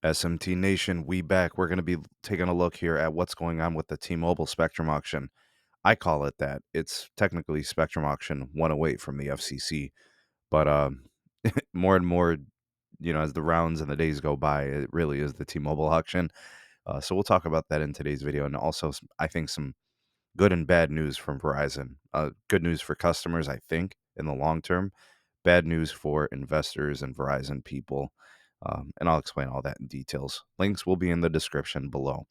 SMT Nation, we back. We're going to be taking a look here at what's going on with the T-Mobile Spectrum auction. I call it that. It's technically Spectrum Auction 108 from the FCC, but more and more, as the rounds and the days go by, it really is the T-Mobile auction. So we'll talk about that in today's video, and also I think some good and bad news from Verizon. Good news for customers, I think, in the long term. Bad news for investors and Verizon people. And I'll explain all that in details. Links will be in the description below.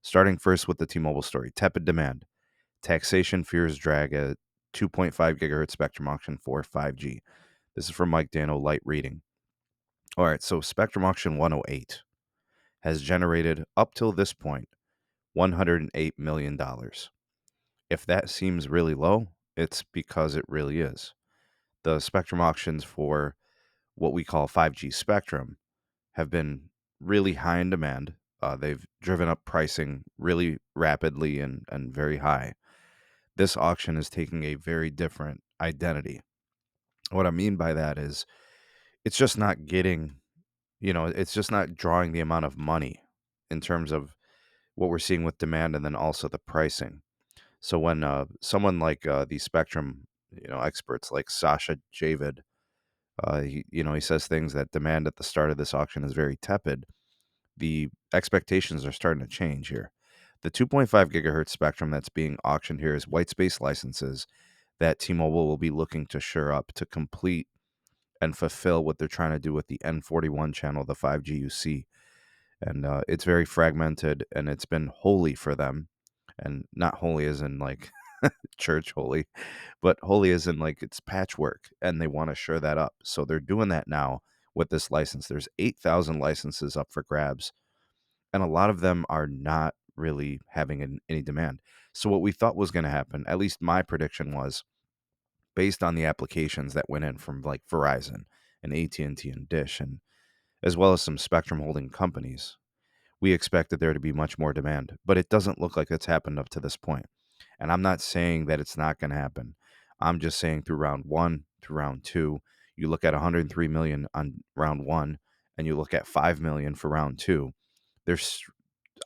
Starting first with the T-Mobile story. Tepid demand. Taxation fears drag a 2.5 gigahertz spectrum auction for 5G. This is from Mike Dano, light reading. All right, so Spectrum Auction 108 has generated, up till this point, $108 million. If that seems really low, it's because it really is. The spectrum auctions for what we call 5G spectrum have been really high in demand. They've driven up pricing really rapidly and very high. This auction is taking a very different identity. What I mean by that is it's just not getting, it's just not drawing the amount of money in terms of what we're seeing with demand and then also the pricing. So when someone like the spectrum, experts like Sasha Javid, he says things that demand at the start of this auction is very tepid. The expectations are starting to change here. The 2.5 gigahertz spectrum that's being auctioned here is white space licenses that T-Mobile will be looking to shore up to complete and fulfill what they're trying to do with the N41 channel, the 5G you see. And it's very fragmented, and it's been holy for them. And not holy as in like church holy, but holy as in like it's patchwork, and they want to shore that up. So they're doing that now with this license. There's 8,000 licenses up for grabs, and a lot of them are not really having any demand. So what we thought was going to happen, at least my prediction was, based on the applications that went in from like Verizon and AT&T and Dish, and as well as some spectrum holding companies, we expected there to be much more demand, but it doesn't look like it's happened up to this point. And I'm not saying that it's not going to happen. I'm just saying through round one, through round two, you look at 103 million on round one, and you look at 5 million for round two. There's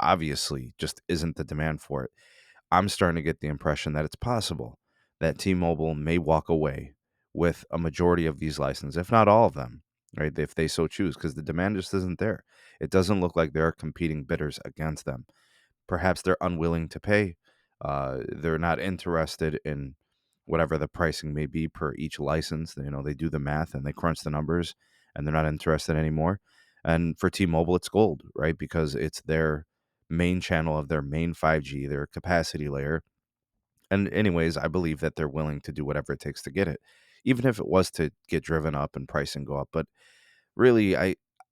obviously just isn't the demand for it. I'm starting to get the impression that it's possible that T-Mobile may walk away with a majority of these licenses, if not all of them, right? If they so choose, because the demand just isn't there. It doesn't look like there are competing bidders against them. Perhaps they're unwilling to pay. They're not interested in whatever the pricing may be per each license. They do the math and they crunch the numbers, and they're not interested anymore. And for T-Mobile, it's gold, right? Because it's their main channel of their main 5G, their capacity layer. And anyways, I believe that they're willing to do whatever it takes to get it, even if it was to get driven up and pricing go up. But really,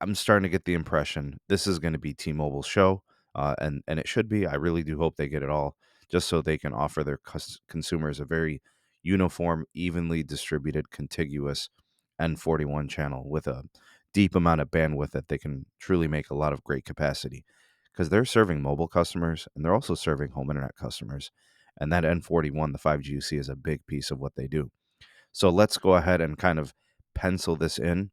I'm starting to get the impression this is going to be T-Mobile's show, and it should be. I really do hope they get it all, just so they can offer their consumers a very uniform, evenly distributed, contiguous N41 channel with a deep amount of bandwidth that they can truly make a lot of great capacity, because they're serving mobile customers and they're also serving home internet customers, and that N41, the 5G you see, is a big piece of what they do. So let's go ahead and kind of pencil this in.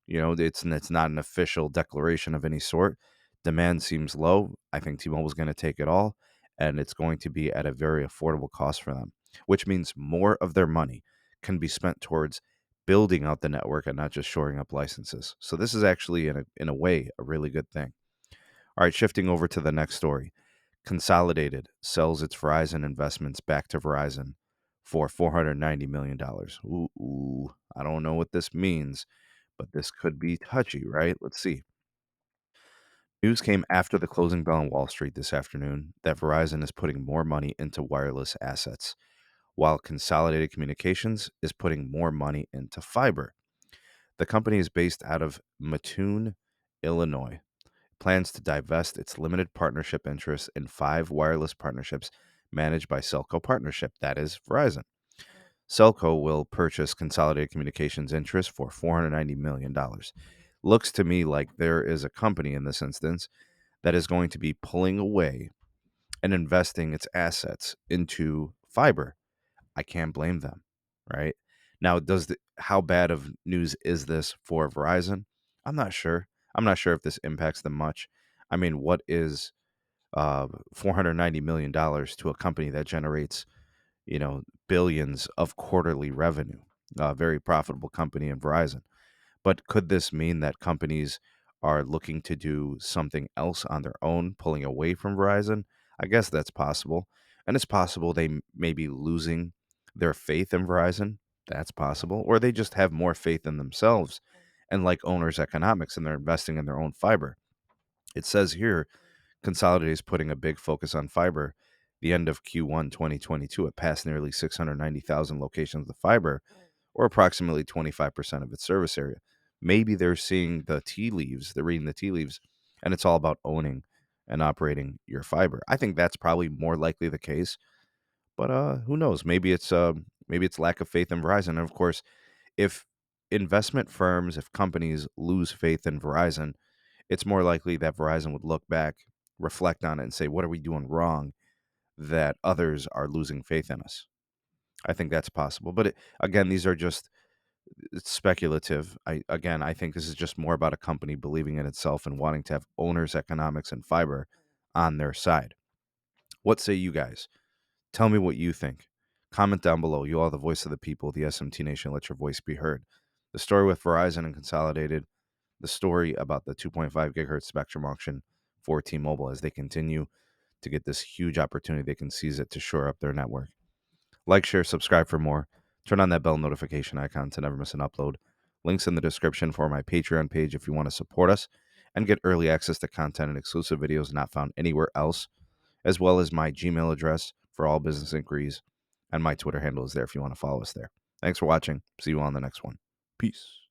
It's not an official declaration of any sort. Demand seems low. I think T-Mobile's going to take it all, and it's going to be at a very affordable cost for them, which means more of their money can be spent towards building out the network and not just shoring up licenses. So this is actually, in a way, a really good thing. All right, shifting over to the next story. Consolidated sells its Verizon investments back to Verizon for $490 million. Ooh, I don't know what this means, but this could be touchy, right? Let's see. News came after the closing bell on Wall Street this afternoon that Verizon is putting more money into wireless assets, while Consolidated Communications is putting more money into fiber. The company is based out of Mattoon, Illinois. Plans to divest its limited partnership interests in 5 wireless partnerships managed by Celco Partnership, that is Verizon. Celco will purchase Consolidated Communications interest for $490 million. Looks to me like there is a company in this instance that is going to be pulling away and investing its assets into fiber. I can't blame them, right? Now, how bad of news is this for Verizon? I'm not sure. I'm not sure if this impacts them much. I mean, what is $490 million to a company that generates, billions of quarterly revenue? A very profitable company in Verizon. But could this mean that companies are looking to do something else on their own, pulling away from Verizon? I guess that's possible. And it's possible they may be losing their faith in Verizon. That's possible. Or they just have more faith in themselves and like owners' economics and they're investing in their own fiber. It says here Consolidated is putting a big focus on fiber. The end of Q1 2022, it passed nearly 690,000 locations of fiber, or approximately 25% of its service area. Maybe they're seeing the tea leaves, they're reading the tea leaves, and it's all about owning and operating your fiber. I think that's probably more likely the case, but who knows? Maybe it's lack of faith in Verizon. And of course, if investment firms, if companies lose faith in Verizon, it's more likely that Verizon would look back, reflect on it, and say, what are we doing wrong that others are losing faith in us? I think that's possible. But again, these are just it's speculative. I think this is just more about a company believing in itself and wanting to have owners' economics and fiber on their side. What say you guys? Tell me what you think. Comment down below. You are the voice of the people, the SMT Nation. Let your voice be heard. The story with Verizon and Consolidated, the story about the 2.5 gigahertz spectrum auction for T-Mobile as they continue to get this huge opportunity. They can seize it to shore up their network. Like, share, subscribe for more. Turn on that bell notification icon to never miss an upload. Links in the description for my Patreon page if you want to support us and get early access to content and exclusive videos not found anywhere else, as well as my Gmail address for all business inquiries, and my Twitter handle is there if you want to follow us there. Thanks for watching. See you on the next one. Peace.